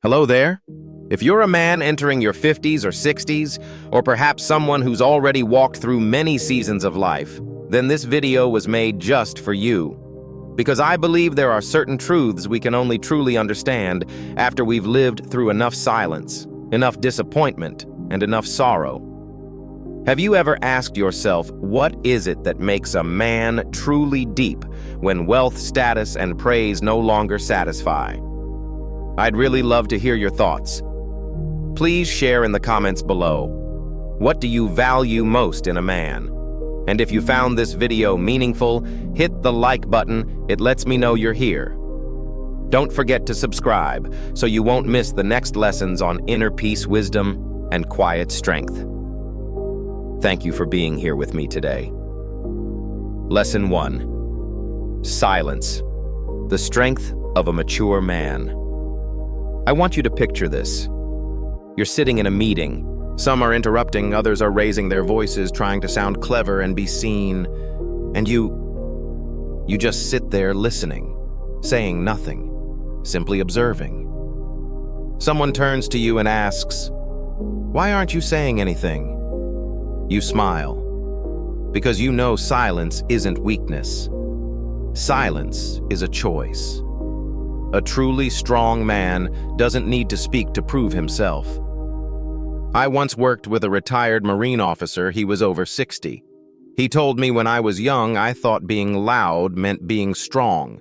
Hello there. If you're a man entering your 50s or 60s, or perhaps someone who's already walked through many seasons of life, then this video was made just for you. Because I believe there are certain truths we can only truly understand after we've lived through enough silence, enough disappointment, and enough sorrow. Have you ever asked yourself, what is it that makes a man truly deep when wealth, status, and praise no longer satisfy? I'd really love to hear your thoughts. Please share in the comments below. What do you value most in a man? And if you found this video meaningful, hit the like button. It lets me know you're here. Don't forget to subscribe so you won't miss the next lessons on inner peace, wisdom, and quiet strength. Thank you for being here with me today. Lesson 1. Silence. The strength of a mature man. I want you to picture this. You're sitting in a meeting. Some are interrupting, others are raising their voices, trying to sound clever and be seen. And you just sit there listening, saying nothing, simply observing. Someone turns to you and asks, "Why aren't you saying anything?" You smile, because you know silence isn't weakness. Silence is a choice. A truly strong man doesn't need to speak to prove himself. I once worked with a retired Marine officer. He was over 60. He told me when I was young, I thought being loud meant being strong.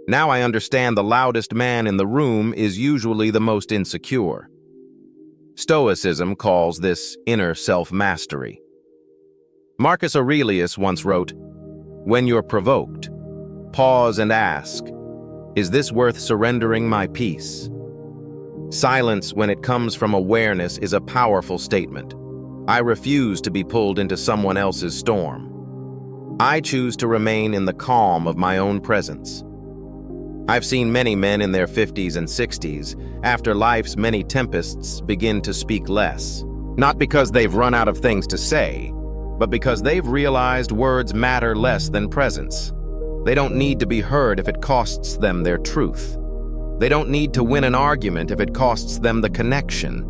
Now I understand the loudest man in the room is usually the most insecure. Stoicism calls this inner self-mastery. Marcus Aurelius once wrote, "When you're provoked, pause and ask, is this worth surrendering my peace?" Silence when it comes from awareness is a powerful statement. I refuse to be pulled into someone else's storm. I choose to remain in the calm of my own presence. I've seen many men in their 50s and 60s, after life's many tempests, begin to speak less. Not because they've run out of things to say, but because they've realized words matter less than presence. They don't need to be heard if it costs them their truth. They don't need to win an argument if it costs them the connection.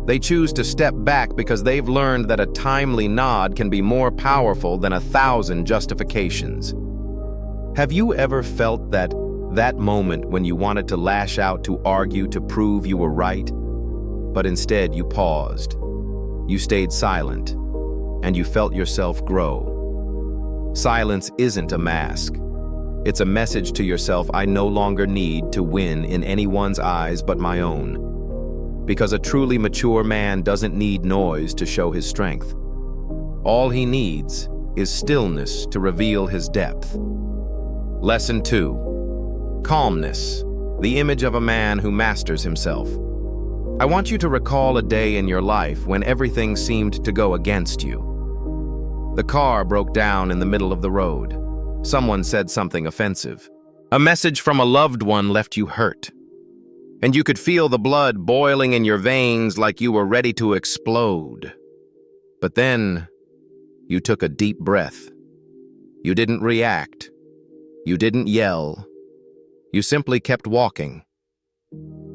They choose to step back because they've learned that a timely nod can be more powerful than 1,000 justifications. Have you ever felt that moment when you wanted to lash out, to argue, to prove you were right? But instead you paused, you stayed silent, and you felt yourself grow. Silence isn't a mask. It's a message to yourself: I no longer need to win in anyone's eyes but my own. Because a truly mature man doesn't need noise to show his strength. All he needs is stillness to reveal his depth. Lesson 2. Calmness, the image of a man who masters himself. I want you to recall a day in your life when everything seemed to go against you. The car broke down in the middle of the road. Someone said something offensive. A message from a loved one left you hurt. And you could feel the blood boiling in your veins like you were ready to explode. But then, you took a deep breath. You didn't react. You didn't yell. You simply kept walking.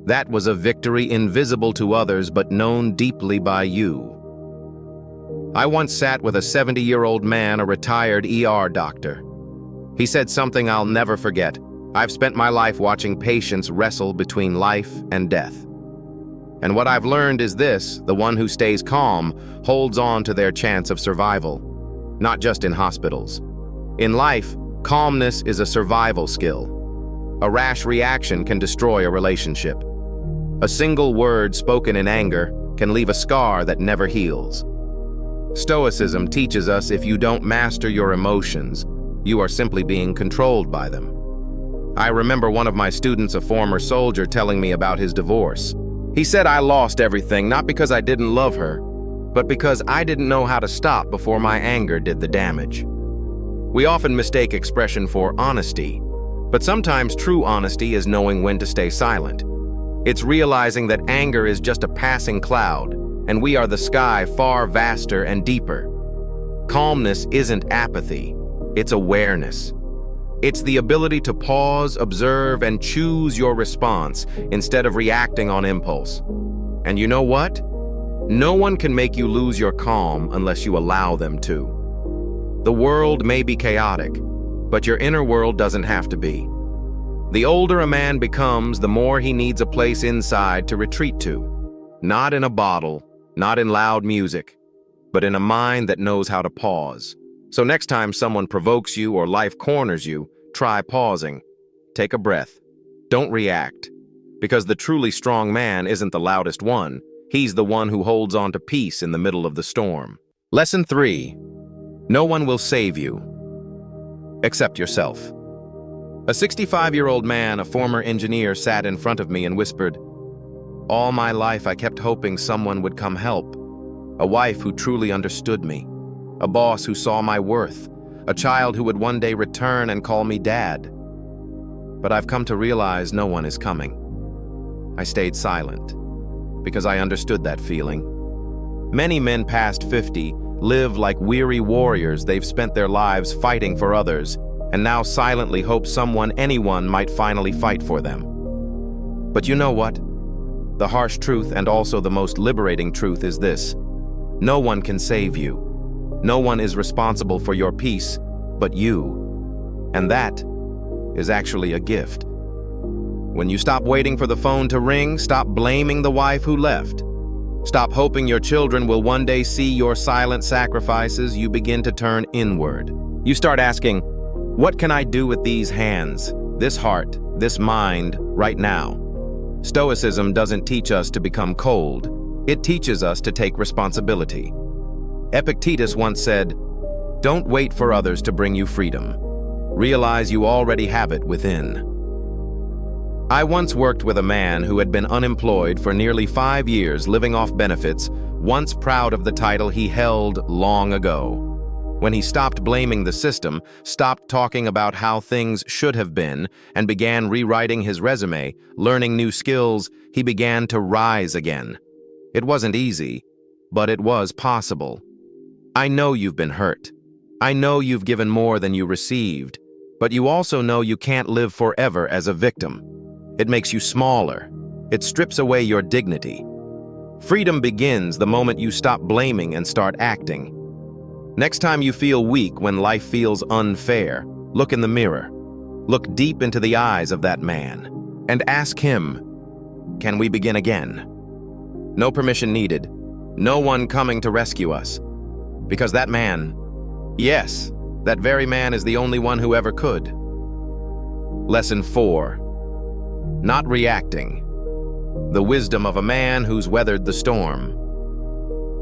That was a victory invisible to others but known deeply by you. I once sat with a 70-year-old man, a retired ER doctor. He said something I'll never forget. I've spent my life watching patients wrestle between life and death. And what I've learned is this: the one who stays calm holds on to their chance of survival. Not just in hospitals. In life, calmness is a survival skill. A rash reaction can destroy a relationship. A single word spoken in anger can leave a scar that never heals. Stoicism teaches us if you don't master your emotions, you are simply being controlled by them. I remember one of my students, a former soldier, telling me about his divorce. He said, "I lost everything, not because I didn't love her, but because I didn't know how to stop before my anger did the damage." We often mistake expression for honesty, but sometimes true honesty is knowing when to stay silent. It's realizing that anger is just a passing cloud, and we are the sky far vaster and deeper. Calmness isn't apathy, it's awareness. It's the ability to pause, observe, and choose your response instead of reacting on impulse. And you know what? No one can make you lose your calm unless you allow them to. The world may be chaotic, but your inner world doesn't have to be. The older a man becomes, the more he needs a place inside to retreat to. Not in a bottle, not in loud music, but in a mind that knows how to pause. So next time someone provokes you or life corners you, try pausing. Take a breath. Don't react. Because the truly strong man isn't the loudest one. He's the one who holds on to peace in the middle of the storm. Lesson 3. No one will save you except yourself. A 65-year-old man, a former engineer, sat in front of me and whispered, "All my life I kept hoping someone would come help. A wife who truly understood me. A boss who saw my worth. A child who would one day return and call me dad. But I've come to realize no one is coming." I stayed silent, because I understood that feeling. Many men past 50 live like weary warriors. They've spent their lives fighting for others, and now silently hope anyone might finally fight for them. But you know what? The harsh truth, and also the most liberating truth, is this: no one can save you. No one is responsible for your peace but you. And that is actually a gift. When you stop waiting for the phone to ring, stop blaming the wife who left. Stop hoping your children will one day see your silent sacrifices. You begin to turn inward. You start asking, what can I do with these hands, this heart, this mind, right now? Stoicism doesn't teach us to become cold. It teaches us to take responsibility. Epictetus once said, "Don't wait for others to bring you freedom. Realize you already have it within." I once worked with a man who had been unemployed for nearly 5 years, living off benefits, once proud of the title he held long ago. When he stopped blaming the system, stopped talking about how things should have been, and began rewriting his resume, learning new skills, he began to rise again. It wasn't easy, but it was possible. I know you've been hurt. I know you've given more than you received, but you also know you can't live forever as a victim. It makes you smaller. It strips away your dignity. Freedom begins the moment you stop blaming and start acting. Next time you feel weak, when life feels unfair, look in the mirror. Look deep into the eyes of that man and ask him, can we begin again? No permission needed. No one coming to rescue us. Because that man, yes, that very man is the only one who ever could. Lesson 4. Not reacting. The wisdom of a man who's weathered the storm.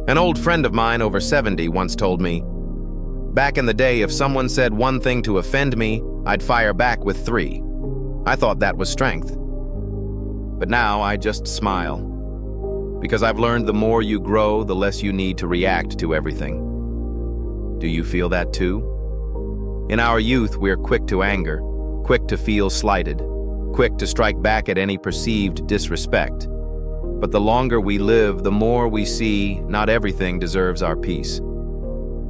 An old friend of mine over 70 once told me, back in the day, if someone said one thing to offend me, I'd fire back with 3. I thought that was strength. But now I just smile. Because I've learned the more you grow, the less you need to react to everything. Do you feel that too? In our youth, we're quick to anger, quick to feel slighted, quick to strike back at any perceived disrespect. But the longer we live, the more we see not everything deserves our peace.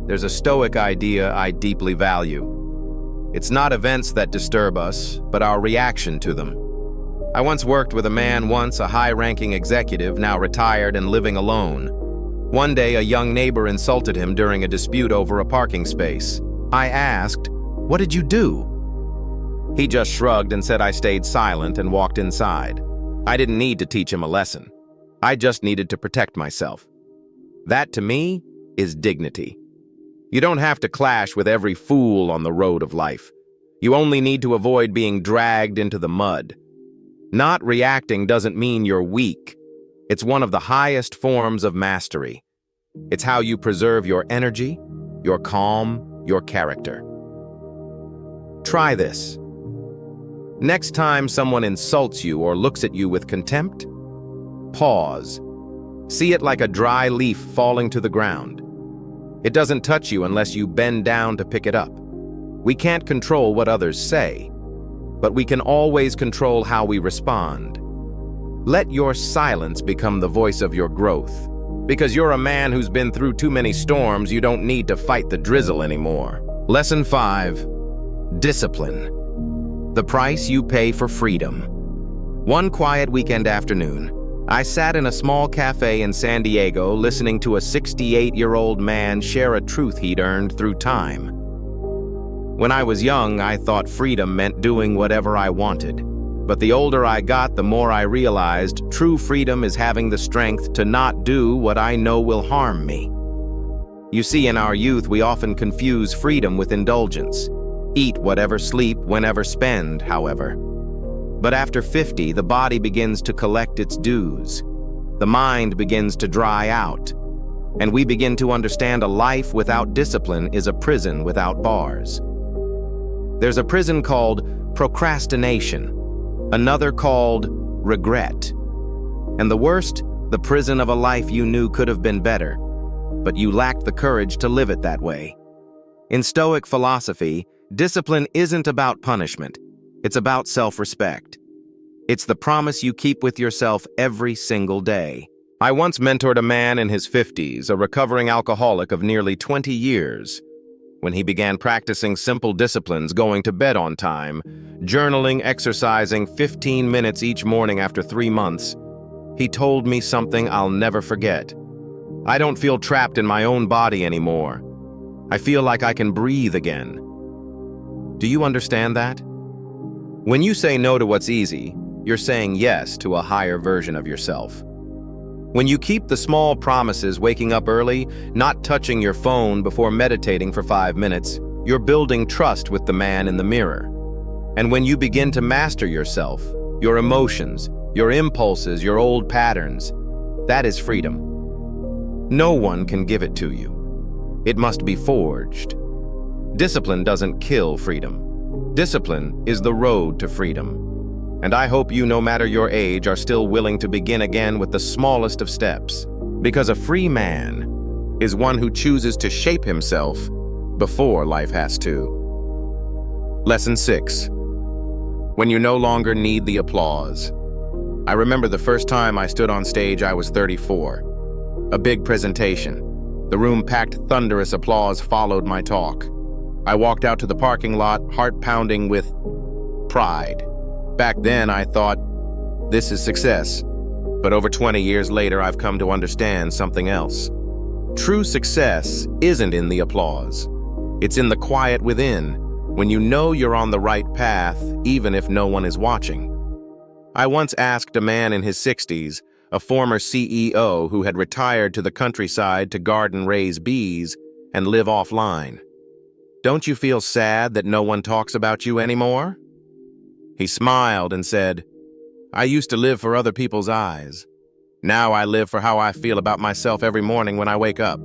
There's a Stoic idea I deeply value. It's not events that disturb us, but our reaction to them. I once worked with a man, a high-ranking executive, now retired and living alone. One day, a young neighbor insulted him during a dispute over a parking space. I asked, "What did you do?" He just shrugged and said I stayed silent and walked inside. I didn't need to teach him a lesson. I just needed to protect myself. That, to me, is dignity. You don't have to clash with every fool on the road of life. You only need to avoid being dragged into the mud. Not reacting doesn't mean you're weak. It's one of the highest forms of mastery. It's how you preserve your energy, your calm, your character. Try this. Next time someone insults you or looks at you with contempt, pause. See it like a dry leaf falling to the ground. It doesn't touch you unless you bend down to pick it up. We can't control what others say, but we can always control how we respond. Let your silence become the voice of your growth. Because you're a man who's been through too many storms, you don't need to fight the drizzle anymore. Lesson 5. Discipline. The price you pay for freedom. One quiet weekend afternoon, I sat in a small cafe in San Diego listening to a 68-year-old man share a truth he'd earned through time. When I was young, I thought freedom meant doing whatever I wanted. But the older I got, the more I realized true freedom is having the strength to not do what I know will harm me. You see, in our youth, we often confuse freedom with indulgence. Eat whatever, sleep whenever, spend, however. But after 50, the body begins to collect its dues. The mind begins to dry out. And we begin to understand a life without discipline is a prison without bars. There's a prison called procrastination, another called regret. And the worst, the prison of a life you knew could have been better, but you lacked the courage to live it that way. In Stoic philosophy, discipline isn't about punishment. It's about self-respect. It's the promise you keep with yourself every single day. I once mentored a man in his 50s, a recovering alcoholic of nearly 20 years. When he began practicing simple disciplines, going to bed on time, journaling, exercising 15 minutes each morning after 3 months, he told me something I'll never forget. I don't feel trapped in my own body anymore. I feel like I can breathe again. Do you understand that? When you say no to what's easy, you're saying yes to a higher version of yourself. When you keep the small promises, waking up early, not touching your phone before meditating for 5 minutes, you're building trust with the man in the mirror. And when you begin to master yourself, your emotions, your impulses, your old patterns, that is freedom. No one can give it to you. It must be forged. Discipline doesn't kill freedom. Discipline is the road to freedom. And I hope you, no matter your age, are still willing to begin again with the smallest of steps. Because a free man is one who chooses to shape himself before life has to. Lesson 6. When you no longer need the applause. I remember the first time I stood on stage, I was 34. A big presentation. The room packed, thunderous applause followed my talk. I walked out to the parking lot, heart pounding with pride. Back then, I thought, this is success. But over 20 years later, I've come to understand something else. True success isn't in the applause. It's in the quiet within, when you know you're on the right path, even if no one is watching. I once asked a man in his 60s, a former CEO who had retired to the countryside to garden, raise bees, and live offline, "Don't you feel sad that no one talks about you anymore?" He smiled and said, "I used to live for other people's eyes. Now I live for how I feel about myself every morning when I wake up."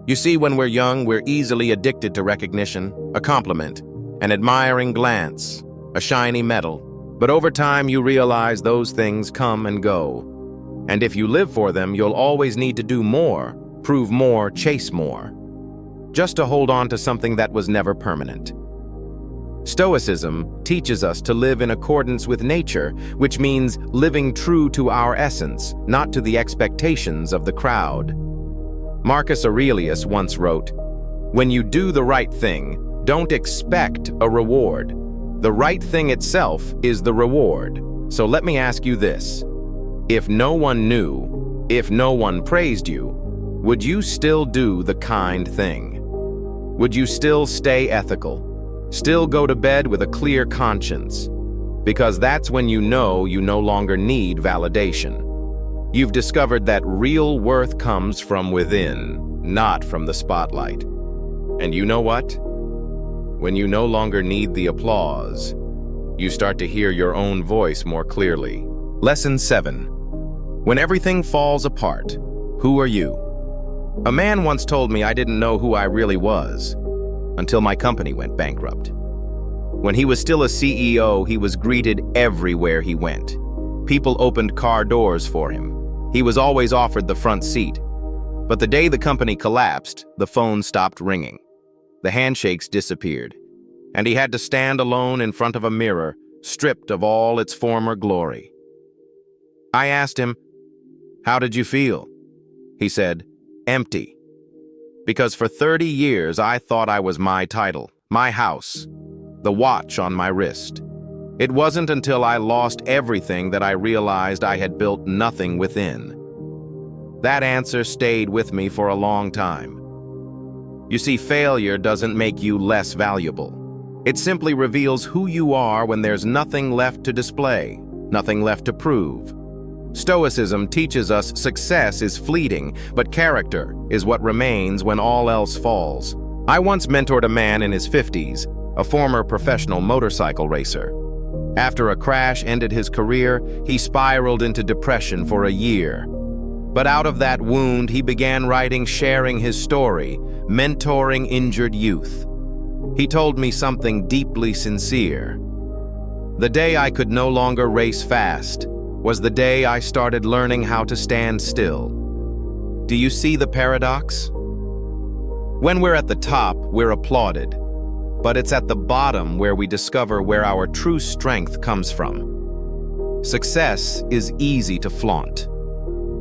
You see, when we're young, we're easily addicted to recognition, a compliment, an admiring glance, a shiny medal. But over time, you realize those things come and go. And if you live for them, you'll always need to do more, prove more, chase more, just to hold on to something that was never permanent. Stoicism teaches us to live in accordance with nature, which means living true to our essence, not to the expectations of the crowd. Marcus Aurelius once wrote, "When you do the right thing, don't expect a reward. The right thing itself is the reward." So let me ask you this. If no one knew, if no one praised you, would you still do the kind thing? Would you still stay ethical? Still go to bed with a clear conscience? Because that's when you know you no longer need validation. You've discovered that real worth comes from within, not from the spotlight. And you know what? When you no longer need the applause, you start to hear your own voice more clearly. Lesson 7. When everything falls apart, who are you? A man once told me I didn't know who I really was until my company went bankrupt. When he was still a CEO, he was greeted everywhere he went. People opened car doors for him. He was always offered the front seat. But the day the company collapsed, the phone stopped ringing. The handshakes disappeared, and he had to stand alone in front of a mirror, stripped of all its former glory. I asked him, "How did you feel?" He said, "Empty." Because for 30 years I thought I was my title, my house, the watch on my wrist. It wasn't until I lost everything that I realized I had built nothing within. That answer stayed with me for a long time. You see, failure doesn't make you less valuable. It simply reveals who you are when there's nothing left to display, nothing left to prove. Stoicism teaches us success is fleeting, but character is what remains when all else falls. I once mentored a man in his 50s, a former professional motorcycle racer. After a crash ended his career, he spiraled into depression for a year. But out of that wound, he began writing, sharing his story, mentoring injured youth. He told me something deeply sincere. The day I could no longer race fast was the day I started learning how to stand still. Do you see the paradox? When we're at the top, we're applauded. But it's at the bottom where we discover where our true strength comes from. Success is easy to flaunt.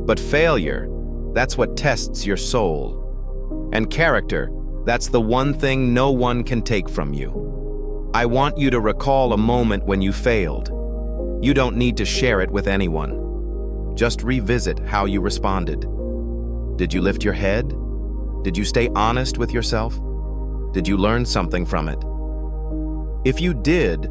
But failure, that's what tests your soul. And character, that's the one thing no one can take from you. I want you to recall a moment when you failed. You don't need to share it with anyone. Just revisit how you responded. Did you lift your head? Did you stay honest with yourself? Did you learn something from it? If you did,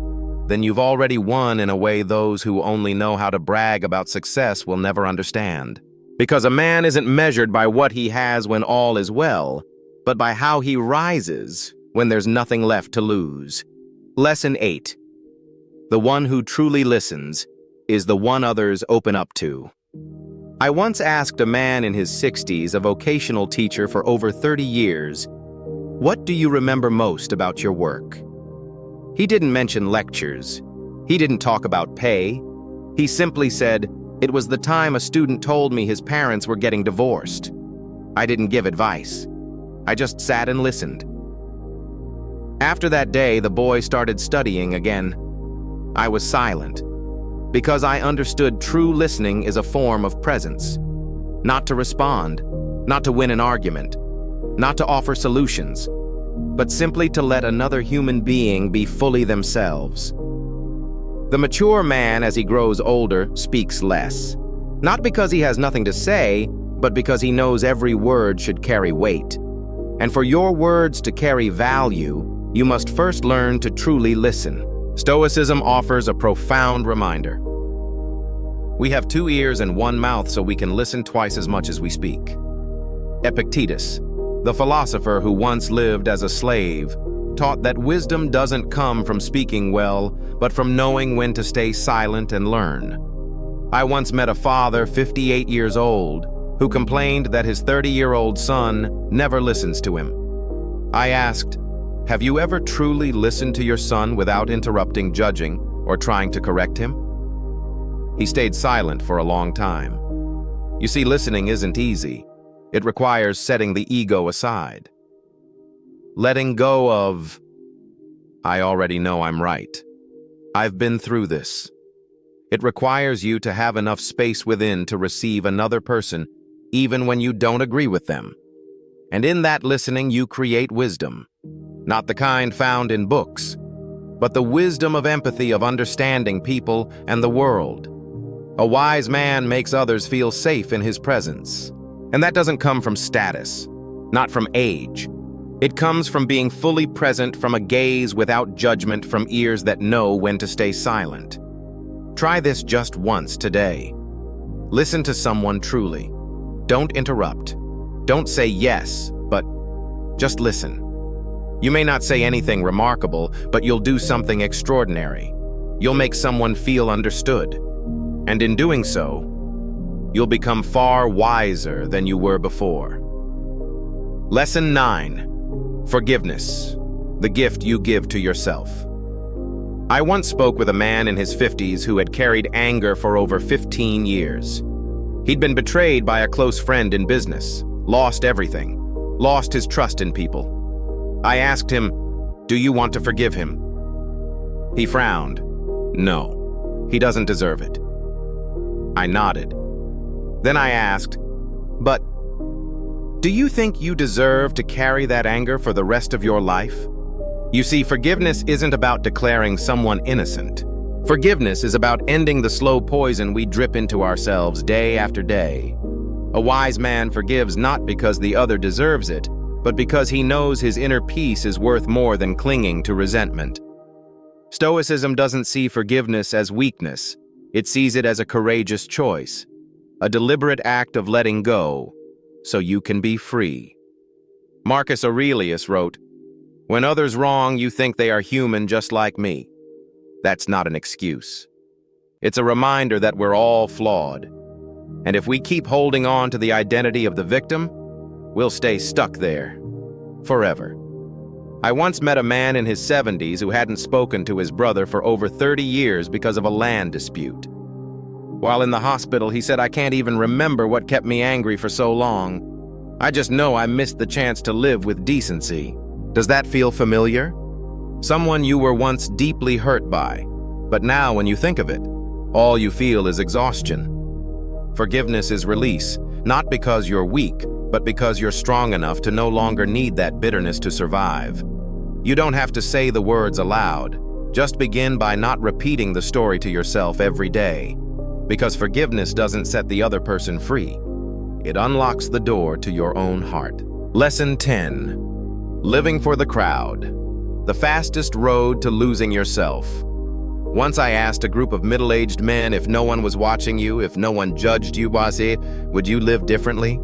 then you've already won in a way those who only know how to brag about success will never understand. Because a man isn't measured by what he has when all is well, but by how he rises when there's nothing left to lose. Lesson 8. The one who truly listens is the one others open up to. I once asked a man in his 60s, a vocational teacher for over 30 years, "What do you remember most about your work?" He didn't mention lectures. He didn't talk about pay. He simply said, "It was the time a student told me his parents were getting divorced." I didn't give advice. I just sat and listened. After that day, the boy started studying again. I was silent, because I understood true listening is a form of presence. Not to respond, not to win an argument, not to offer solutions, but simply to let another human being be fully themselves. The mature man, as he grows older, speaks less. Not because he has nothing to say, but because he knows every word should carry weight. And for your words to carry value, you must first learn to truly listen. Stoicism offers a profound reminder. We have 2 ears and 1 mouth so we can listen twice as much as we speak. Epictetus, the philosopher who once lived as a slave, taught that wisdom doesn't come from speaking well, but from knowing when to stay silent and learn. I once met a father, 58 years old, who complained that his 30-year-old son never listens to him. I asked, "Have you ever truly listened to your son without interrupting, judging, or trying to correct him?" He stayed silent for a long time. You see, listening isn't easy. It requires setting the ego aside. Letting go of, "I already know I'm right. I've been through this." It requires you to have enough space within to receive another person, even when you don't agree with them. And in that listening, you create wisdom. Not the kind found in books, but the wisdom of empathy, of understanding people and the world. A wise man makes others feel safe in his presence. And that doesn't come from status, not from age. It comes from being fully present, from a gaze without judgment, from ears that know when to stay silent. Try this just once today. Listen to someone truly. Don't interrupt. Don't say yes, but just listen. You may not say anything remarkable, but you'll do something extraordinary. You'll make someone feel understood. And in doing so, you'll become far wiser than you were before. Lesson 9. Forgiveness, the gift you give to yourself. I once spoke with a man in his 50s who had carried anger for over 15 years. He'd been betrayed by a close friend in business, lost everything, lost his trust in people. I asked him, "Do you want to forgive him?" He frowned. "No, he doesn't deserve it." I nodded. Then I asked, "But do you think you deserve to carry that anger for the rest of your life? You see, forgiveness isn't about declaring someone innocent. Forgiveness is about ending the slow poison we drip into ourselves day after day. A wise man forgives not because the other deserves it, but because he knows his inner peace is worth more than clinging to resentment. Stoicism doesn't see forgiveness as weakness. It sees it as a courageous choice, a deliberate act of letting go so you can be free. Marcus Aurelius wrote, "When others wrong, you think they are human just like me." That's not an excuse. It's a reminder that we're all flawed. And if we keep holding on to the identity of the victim, we'll stay stuck there forever. I once met a man in his 70s who hadn't spoken to his brother for over 30 years because of a land dispute. While in the hospital, he said, "I can't even remember what kept me angry for so long. I just know I missed the chance to live with decency." Does that feel familiar? Someone you were once deeply hurt by, but now when you think of it, all you feel is exhaustion. Forgiveness is release, not because you're weak, but because you're strong enough to no longer need that bitterness to survive. You don't have to say the words aloud. Just begin by not repeating the story to yourself every day, because forgiveness doesn't set the other person free. It unlocks the door to your own heart. Lesson 10. Living for the crowd. The fastest road to losing yourself. Once I asked a group of middle-aged men if no one was watching you, if no one judged you, would you live differently?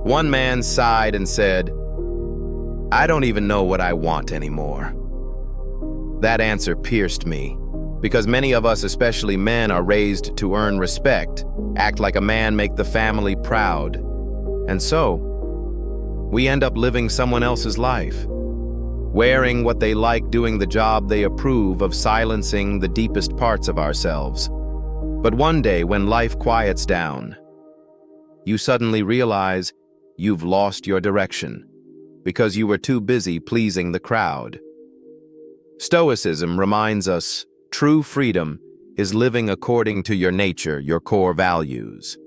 One man sighed and said, "I don't even know what I want anymore." That answer pierced me, because many of us, especially men, are raised to earn respect, act like a man, make the family proud. And so, we end up living someone else's life, wearing what they like, doing the job they approve of, silencing the deepest parts of ourselves. But one day, when life quiets down, you suddenly realize you've lost your direction because you were too busy pleasing the crowd. Stoicism reminds us true freedom is living according to your nature, your core values.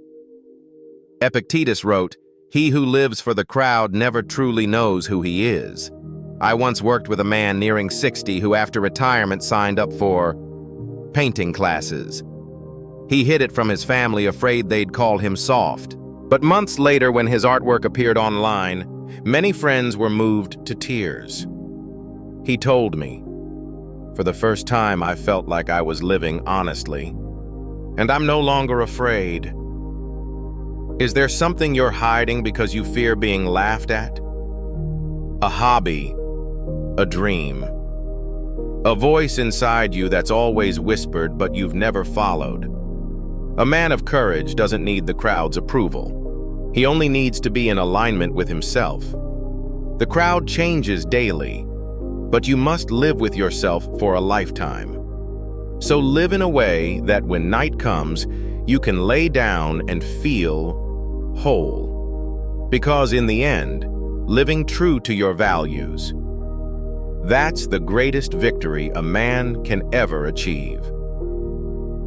Epictetus wrote, "He who lives for the crowd never truly knows who he is." I once worked with a man nearing 60 who after retirement signed up for painting classes. He hid it from his family, afraid they'd call him soft. But months later, when his artwork appeared online, many friends were moved to tears. He told me, "For the first time, I felt like I was living honestly, and I'm no longer afraid." Is there something you're hiding because you fear being laughed at? A hobby, a dream, a voice inside you that's always whispered but you've never followed. A man of courage doesn't need the crowd's approval. He only needs to be in alignment with himself. The crowd changes daily, but you must live with yourself for a lifetime. So live in a way that when night comes, you can lay down and feel whole. Because in the end, living true to your values, that's the greatest victory a man can ever achieve.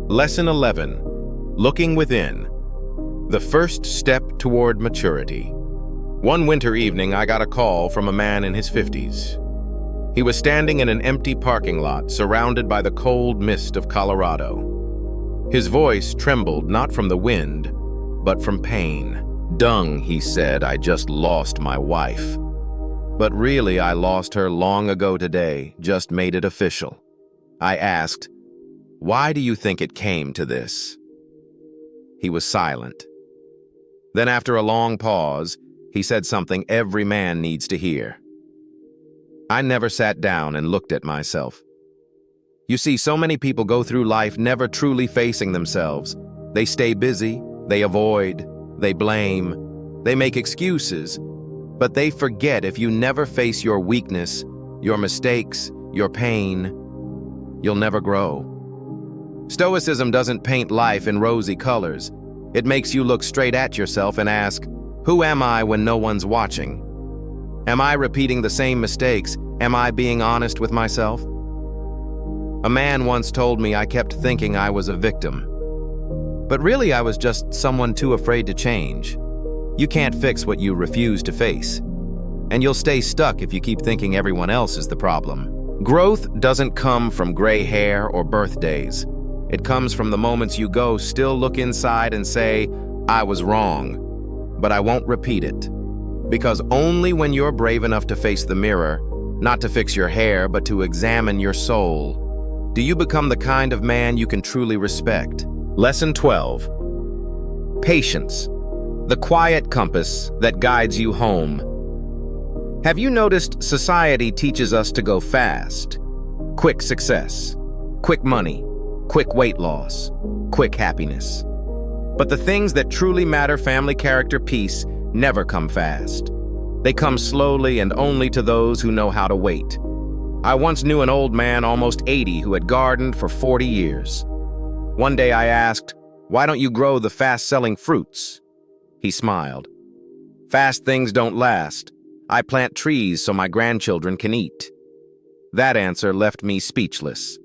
Lesson 11. Looking within. The first step toward maturity. One winter evening, I got a call from a man in his 50s. He was standing in an empty parking lot, surrounded by the cold mist of Colorado. His voice trembled not from the wind, but from pain. "Dung," he said, "I just lost my wife. But really, I lost her long ago today, just made it official." I asked, "Why do you think it came to this?" He was silent. Then after a long pause, he said something every man needs to hear. I never sat down and looked at myself. You see, so many people go through life never truly facing themselves. They stay busy, they avoid, they blame, they make excuses, but they forget if you never face your weakness, your mistakes, your pain, you'll never grow. Stoicism doesn't paint life in rosy colors. It makes you look straight at yourself and ask, who am I when no one's watching? Am I repeating the same mistakes? Am I being honest with myself? A man once told me I kept thinking I was a victim. But really I was just someone too afraid to change. You can't fix what you refuse to face. and you'll stay stuck if you keep thinking everyone else is the problem. Growth doesn't come from gray hair or birthdays. It comes from the moments you still look inside and say, I was wrong, but I won't repeat it. Because only when you're brave enough to face the mirror, not to fix your hair, but to examine your soul, do you become the kind of man you can truly respect. Lesson 12. Patience, the quiet compass that guides you home. Have you noticed society teaches us to go fast? Quick success, quick money, quick weight loss, quick happiness. But the things that truly matter, family, character, peace, never come fast. They come slowly and only to those who know how to wait. I once knew an old man, almost 80, who had gardened for 40 years. One day I asked, "Why don't you grow the fast-selling fruits?" He smiled. "Fast things don't last. I plant trees so my grandchildren can eat." That answer left me speechless.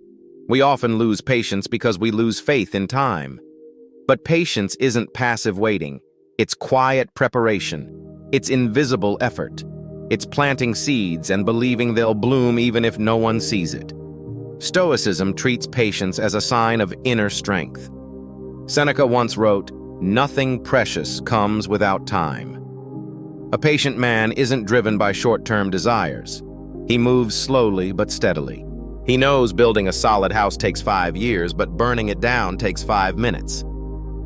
We often lose patience because we lose faith in time. But patience isn't passive waiting. It's quiet preparation. It's invisible effort. It's planting seeds and believing they'll bloom even if no one sees it. Stoicism treats patience as a sign of inner strength. Seneca once wrote, "Nothing precious comes without time." A patient man isn't driven by short-term desires. He moves slowly but steadily. He knows building a solid house takes 5 years, but burning it down takes 5 minutes.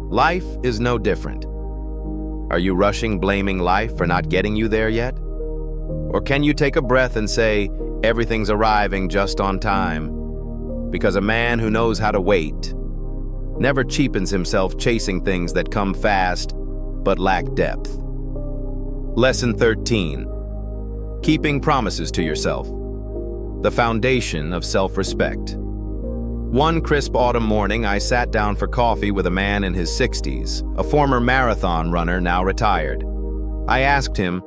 Life is no different. Are you rushing, blaming life for not getting you there yet? Or can you take a breath and say, everything's arriving just on time? Because a man who knows how to wait never cheapens himself chasing things that come fast but lack depth. Lesson 13. Keeping promises to yourself. The foundation of self-respect. One crisp autumn morning, I sat down for coffee with a man in his 60s, a former marathon runner now retired. I asked him,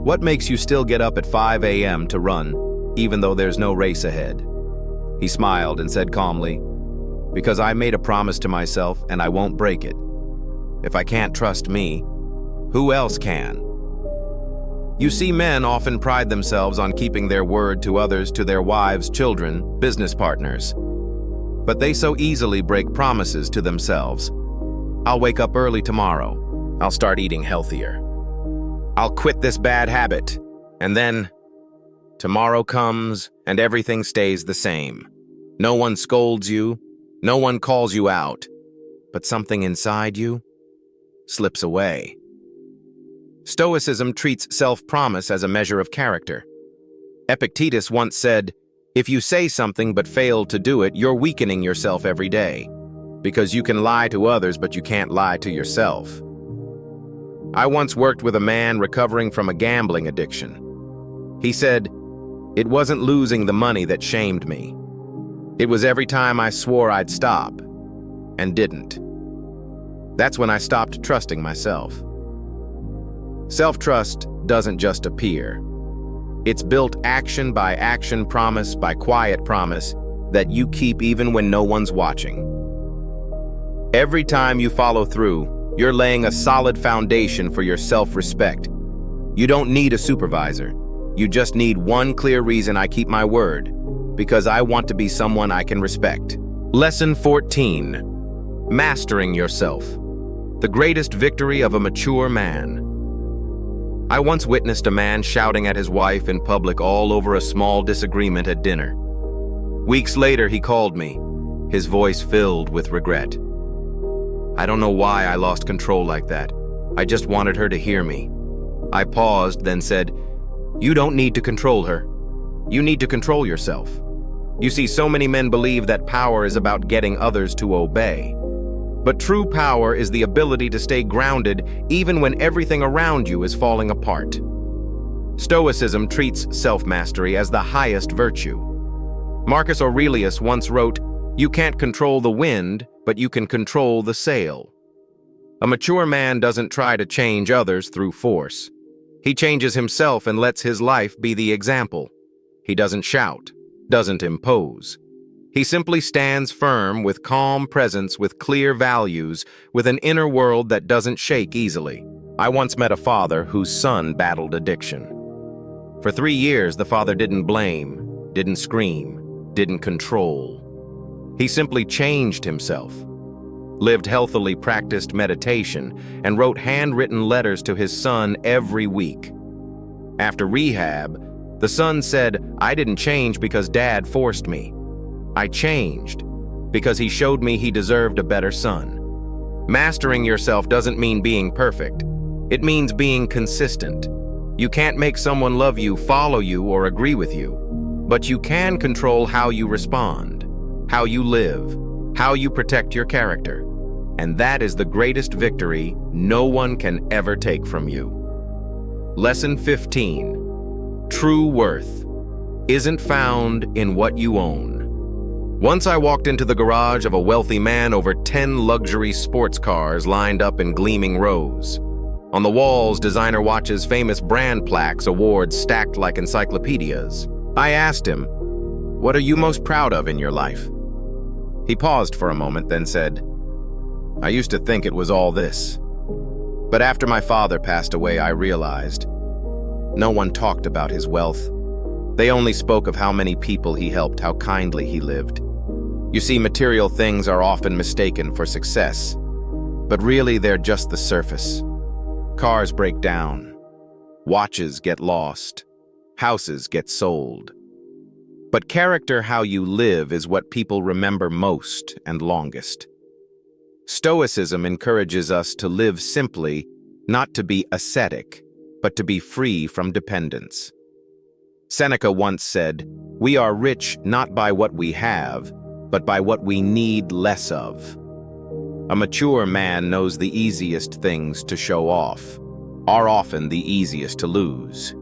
"What makes you still get up at 5 a.m. to run, even though there's no race ahead?" He smiled and said calmly, "Because I made a promise to myself and I won't break it. If I can't trust me, who else can?" You see, men often pride themselves on keeping their word to others, to their wives, children, business partners. But they so easily break promises to themselves. I'll wake up early tomorrow. I'll start eating healthier. I'll quit this bad habit. And then tomorrow comes and everything stays the same. No one scolds you. No one calls you out. But something inside you slips away. Stoicism treats self-promise as a measure of character. Epictetus once said, "If you say something but fail to do it, you're weakening yourself every day. Because you can lie to others, but you can't lie to yourself." I once worked with a man recovering from a gambling addiction. He said, "It wasn't losing the money that shamed me. It was every time I swore I'd stop and didn't." That's when I stopped trusting myself. Self-trust doesn't just appear. It's built action by action, promise by quiet promise that you keep even when no one's watching. Every time you follow through, you're laying a solid foundation for your self-respect. You don't need a supervisor. You just need one clear reason: I keep my word, because I want to be someone I can respect. Lesson 14. Mastering yourself. The greatest victory of a mature man. I once witnessed a man shouting at his wife in public all over a small disagreement at dinner. Weeks later, he called me, his voice filled with regret. I don't know why I lost control like that. I just wanted her to hear me. I paused, then said, "You don't need to control her. You need to control yourself." You see, so many men believe that power is about getting others to obey. But true power is the ability to stay grounded even when everything around you is falling apart. Stoicism treats self-mastery as the highest virtue. Marcus Aurelius once wrote, "You can't control the wind, but you can control the sail." A mature man doesn't try to change others through force. He changes himself and lets his life be the example. He doesn't shout, doesn't impose. He simply stands firm with calm presence, with clear values, with an inner world that doesn't shake easily. I once met a father whose son battled addiction. For 3 years, the father didn't blame, didn't scream, didn't control. He simply changed himself, lived healthily, practiced meditation, and wrote handwritten letters to his son every week. After rehab, the son said, "I didn't change because Dad forced me. I changed because he showed me he deserved a better son." Mastering yourself doesn't mean being perfect. It means being consistent. You can't make someone love you, follow you, or agree with you, but you can control how you respond, how you live, how you protect your character. And that is the greatest victory no one can ever take from you. Lesson 15. True worth isn't found in what you own. Once I walked into the garage of a wealthy man, over 10 luxury sports cars lined up in gleaming rows. On the walls, designer watches, famous brand plaques, awards stacked like encyclopedias. I asked him, "What are you most proud of in your life?" He paused for a moment, then said, "I used to think it was all this. But after my father passed away, I realized no one talked about his wealth. They only spoke of how many people he helped, how kindly he lived. You see, material things are often mistaken for success, but really they're just the surface. Cars break down, watches get lost, houses get sold. But character, how you live, is what people remember most and longest. Stoicism encourages us to live simply, not to be ascetic, but to be free from dependence. Seneca once said, "We are rich not by what we have, but by what we need less of." A mature man knows the easiest things to show off are often the easiest to lose.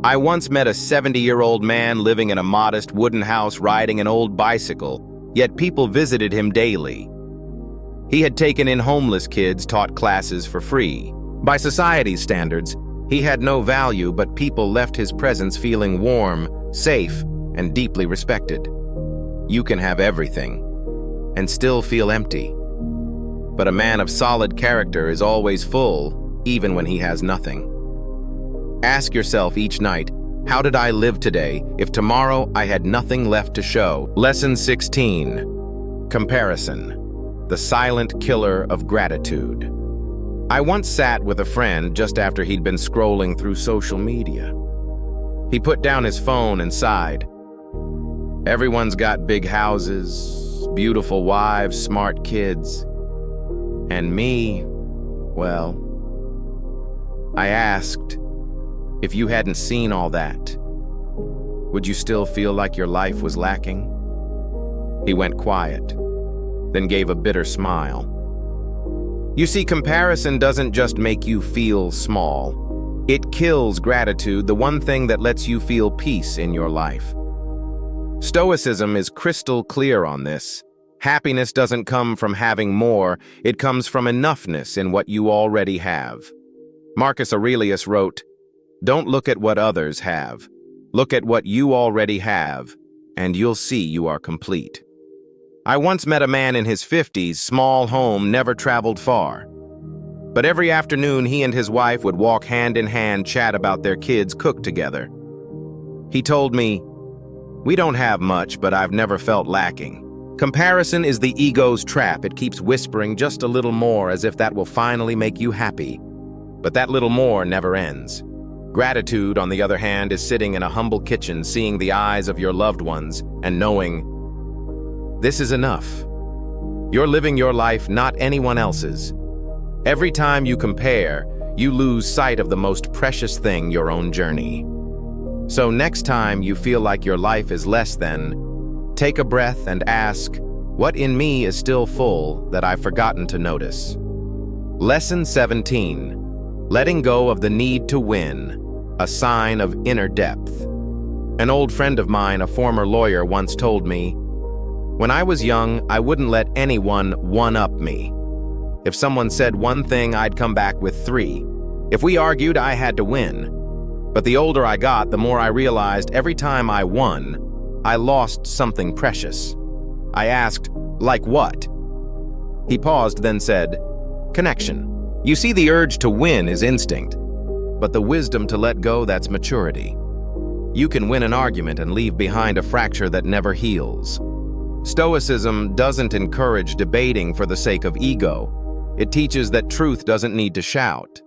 I once met a 70-year-old man living in a modest wooden house riding an old bicycle, yet people visited him daily. He had taken in homeless kids, taught classes for free. By society's standards, he had no value, but people left his presence feeling warm, safe, and deeply respected. You can have everything and still feel empty. But a man of solid character is always full, even when he has nothing. Ask yourself each night, how did I live today if tomorrow I had nothing left to show? Lesson 16. Comparison, the silent killer of gratitude. I once sat with a friend just after he'd been scrolling through social media. He put down his phone and sighed. Everyone's got big houses, beautiful wives, smart kids. And me, well, I asked, if you hadn't seen all that, would you still feel like your life was lacking? He went quiet, then gave a bitter smile. You see, comparison doesn't just make you feel small. It kills gratitude, the one thing that lets you feel peace in your life. Stoicism is crystal clear on this. Happiness doesn't come from having more, it comes from enoughness in what you already have. Marcus Aurelius wrote, "Don't look at what others have. Look at what you already have, and you'll see you are complete." I once met a man in his 50s, small home, never traveled far. But every afternoon he and his wife would walk hand in hand, chat about their kids, cook together. He told me, "We don't have much, but I've never felt lacking." Comparison is the ego's trap. It keeps whispering just a little more, as if that will finally make you happy. But that little more never ends. Gratitude, on the other hand, is sitting in a humble kitchen, seeing the eyes of your loved ones and knowing, this is enough. You're living your life, not anyone else's. Every time you compare, you lose sight of the most precious thing, your own journey. So next time you feel like your life is less than, take a breath and ask, what in me is still full that I've forgotten to notice? Lesson 17. Letting go of the need to win, a sign of inner depth. An old friend of mine, a former lawyer, once told me, "When I was young, I wouldn't let anyone one-up me. If someone said one thing, I'd come back with 3. If we argued, I had to win. But the older I got, the more I realized every time I won, I lost something precious." I asked, "Like what?" He paused, then said, "Connection. You see, the urge to win is instinct. but the wisdom to let go that's maturity. You can win an argument and leave behind a fracture that never heals. Stoicism doesn't encourage debating for the sake of ego. It teaches that truth doesn't need to shout.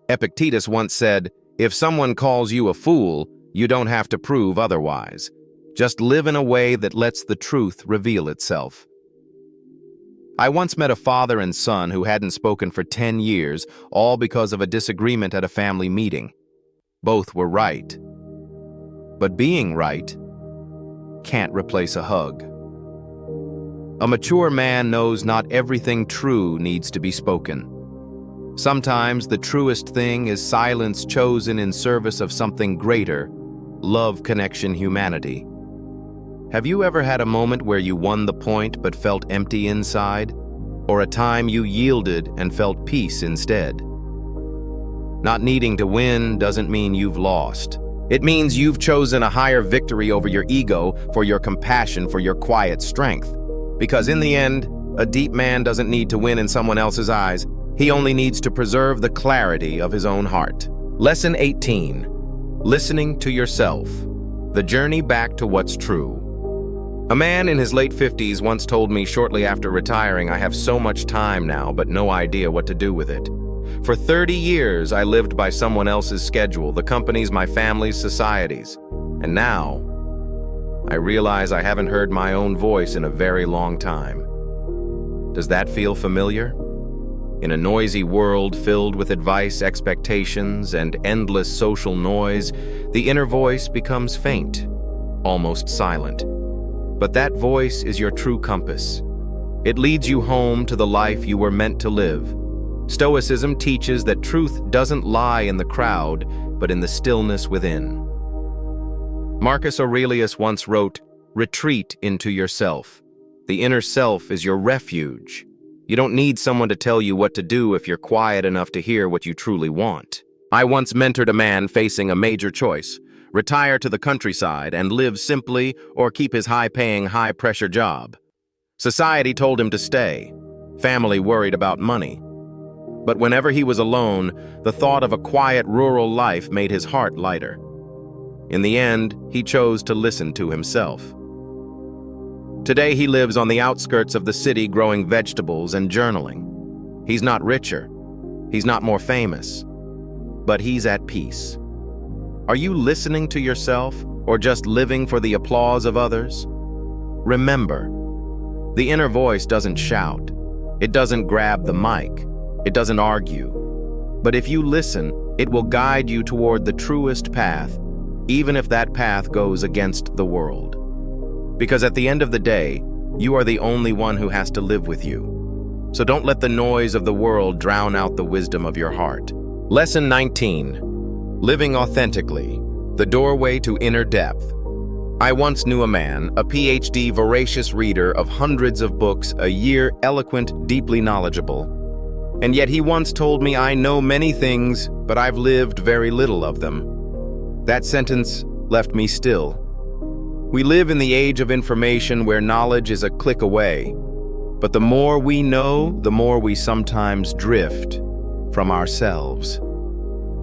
Epictetus once said, "If someone calls you a fool, you don't have to prove otherwise. Just live in a way that lets the truth reveal itself." I once met a father and son who hadn't spoken for 10 years, all because of a disagreement at a family meeting. Both were right. But being right can't replace a hug. A mature man knows not everything true needs to be spoken. Sometimes the truest thing is silence chosen in service of something greater, love, connection, humanity. Have you ever had a moment where you won the point but felt empty inside? Or a time you yielded and felt peace instead? Not needing to win doesn't mean you've lost. It means you've chosen a higher victory over your ego, for your compassion, for your quiet strength. Because in the end, a deep man doesn't need to win in someone else's eyes. He only needs to preserve the clarity of his own heart. Lesson 18. Listening to yourself. The journey back to what's true. A man in his late 50s once told me shortly after retiring, "I have so much time now, but no idea what to do with it. For 30 years, I lived by someone else's schedule, the company's, my family's, society's. And now, I realize I haven't heard my own voice in a very long time." Does that feel familiar? In a noisy world filled with advice, expectations, and endless social noise, the inner voice becomes faint, almost silent. But that voice is your true compass. It leads you home to the life you were meant to live. Stoicism teaches that truth doesn't lie in the crowd, but in the stillness within. Marcus Aurelius once wrote, "Retreat into yourself. The inner self is your refuge. You don't need someone to tell you what to do if you're quiet enough to hear what you truly want." I once mentored a man facing a major choice: retire to the countryside and live simply, or keep his high-paying, high-pressure job. Society told him to stay. Family worried about money. But whenever he was alone, the thought of a quiet rural life made his heart lighter. In the end, he chose to listen to himself. Today he lives on the outskirts of the city growing vegetables and journaling. He's not richer. He's not more famous. But he's at peace. Are you listening to yourself, or just living for the applause of others? Remember, the inner voice doesn't shout. It doesn't grab the mic. It doesn't argue. But if you listen, it will guide you toward the truest path, even if that path goes against the world. Because at the end of the day, you are the only one who has to live with you. So don't let the noise of the world drown out the wisdom of your heart. Lesson 19. Living authentically. The doorway to inner depth. I once knew a man, a PhD voracious reader of hundreds of books a year, eloquent, deeply knowledgeable. And yet he once told me, "I know many things, but I've lived very little of them." That sentence left me still. We live in the age of information where knowledge is a click away. But the more we know, the more we sometimes drift from ourselves.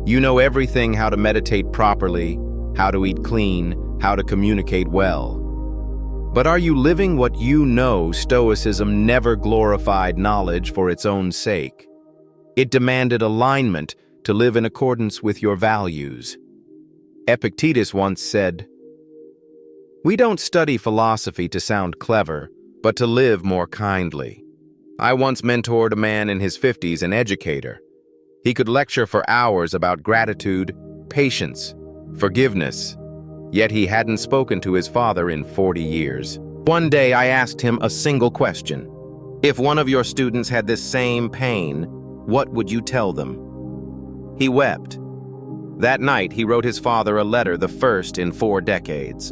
You know everything: how to meditate properly, how to eat clean, how to communicate well. But are you living what you know? Stoicism never glorified knowledge for its own sake. It demanded alignment to live in accordance with your values. Epictetus once said, "We don't study philosophy to sound clever, but to live more kindly." I once mentored a man in his 50s, an educator. He could lecture for hours about gratitude, patience, forgiveness, yet he hadn't spoken to his father in 40 years. One day I asked him a single question: "If one of your students had this same pain, what would you tell them?" He wept. That night he wrote his father a letter, the first in 4 decades.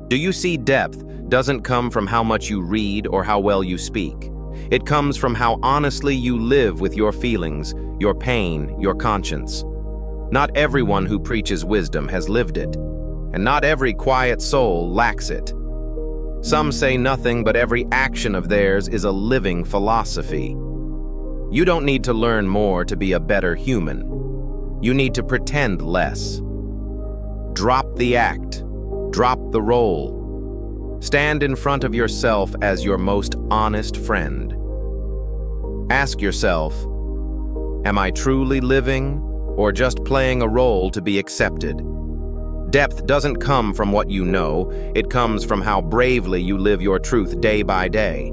Do you see? Depth doesn't come from how much you read or how well you speak. It comes from how honestly you live with your feelings, your pain, your conscience. Not everyone who preaches wisdom has lived it, and not every quiet soul lacks it. Some say nothing, but every action of theirs is a living philosophy. You don't need to learn more to be a better human. You need to pretend less. Drop the act. Drop the role. Stand in front of yourself as your most honest friend. Ask yourself, am I truly living or just playing a role to be accepted? Depth doesn't come from what you know, it comes from how bravely you live your truth day by day.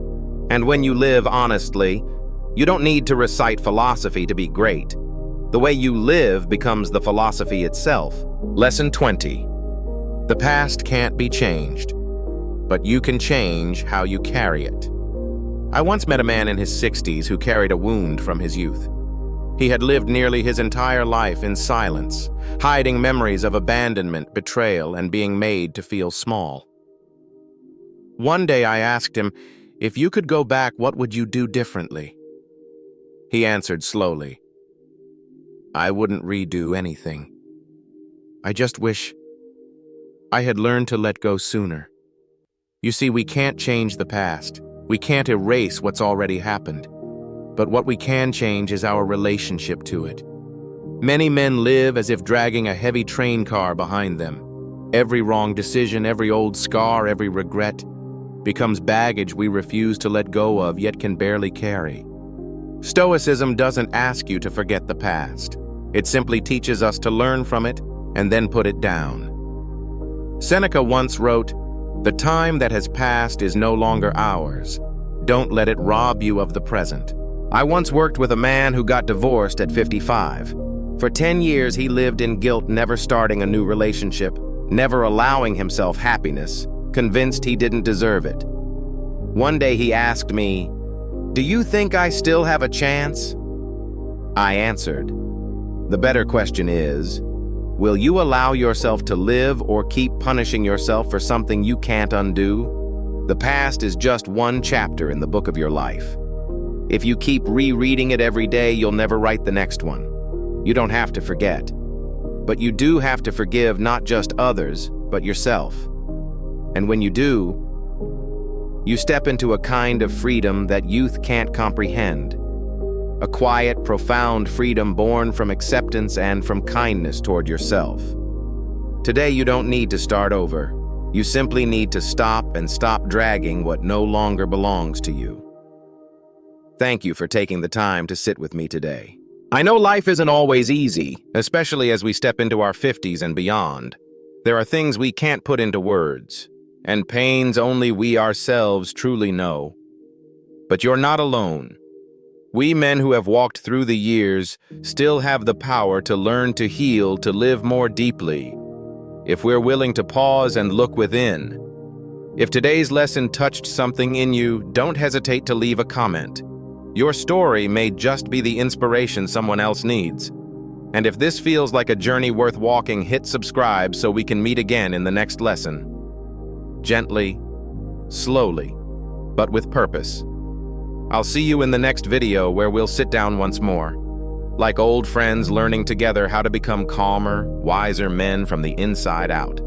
And when you live honestly, you don't need to recite philosophy to be great. The way you live becomes the philosophy itself. Lesson 20. The past can't be changed, but you can change how you carry it. I once met a man in his 60s who carried a wound from his youth. He had lived nearly his entire life in silence, hiding memories of abandonment, betrayal, and being made to feel small. One day I asked him, if you could go back, what would you do differently? He answered slowly, I wouldn't redo anything. I just wish I had learned to let go sooner. You see, we can't change the past. We can't erase what's already happened. But what we can change is our relationship to it. Many men live as if dragging a heavy train car behind them. Every wrong decision, every old scar, every regret becomes baggage we refuse to let go of, yet can barely carry. Stoicism doesn't ask you to forget the past. It simply teaches us to learn from it and then put it down. Seneca once wrote, "The time that has passed is no longer ours. Don't let it rob you of the present." I once worked with a man who got divorced at 55. For 10 years, he lived in guilt, never starting a new relationship, never allowing himself happiness, convinced he didn't deserve it. One day he asked me, "Do you think I still have a chance?" I answered, "The better question is, will you allow yourself to live or keep punishing yourself for something you can't undo? The past is just one chapter in the book of your life. If you keep rereading it every day, you'll never write the next one. You don't have to forget. But you do have to forgive not just others, but yourself. And when you do, you step into a kind of freedom that youth can't comprehend. A quiet, profound freedom born from acceptance and from kindness toward yourself. Today, you don't need to start over. You simply need to stop and stop dragging what no longer belongs to you. Thank you for taking the time to sit with me today. I know life isn't always easy, especially as we step into our 50s and beyond. There are things we can't put into words, and pains only we ourselves truly know. But you're not alone. We men who have walked through the years still have the power to learn to heal, to live more deeply, if we're willing to pause and look within. If today's lesson touched something in you, don't hesitate to leave a comment. Your story may just be the inspiration someone else needs. And if this feels like a journey worth walking, hit subscribe so we can meet again in the next lesson. Gently, slowly, but with purpose. I'll see you in the next video where we'll sit down once more, like old friends learning together how to become calmer, wiser men from the inside out.